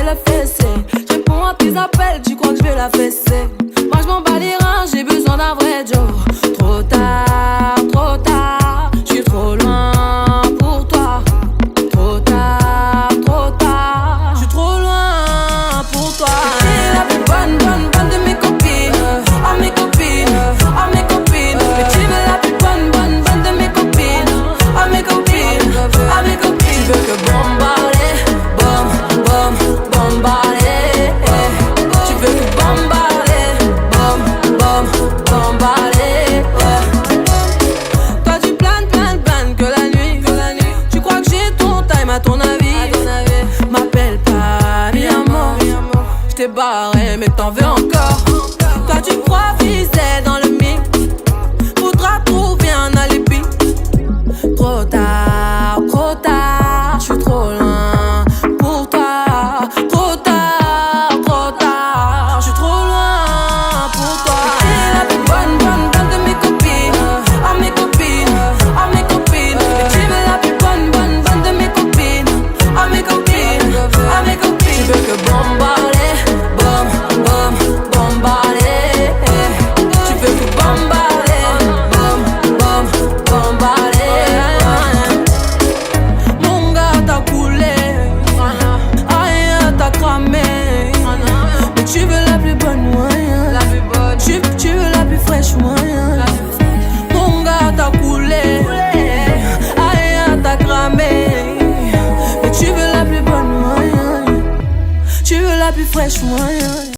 la fesser. Je réponds à tes appels, tu crois que je vais la fesser. Moi je m'en bats les reins, j'ai besoin d'un vrai Joe. Trop tard, je suis trop loin pour toi. Trop tard, je suis trop loin pour toi. T'es la plus bonne de mes copines. Oh mes copines, oh mes copines. Mais tu veux la plus bonne de mes copines. Oh mes copines, oh mes copines. Tu veux que bombarder, bombarder. Tu veux que bombarder, bombarder. Toi tu planes que la nuit. Tu crois que j'ai ton time à ton avis. M'appelle pas mi amor. J't'ai barré mais t'en veux encore. Toi tu crois viser dans le mix. Faudra trouver un alibi. Trop tard, je suis trop loin pour toi. Trop tard, je suis trop loin pour toi. T'es la plus bonne de mes copines. Oh mes copines, oh mes copines. Mais tu veux la plus bonne de mes copines. Oh mes copines, oh mes copines. Tu veux que bombarder, bombarder. Tu veux que bombarder, bombarder. Mon gars t'as coulé, aïe t'as cramé. Mais tu veux la plus bonne moyen. Tu veux la plus fraîche moyen. Mon gars t'as coulé, aïe t'as cramé. Mais tu veux la plus bonne moyen. Tu veux la plus fraîche moyen.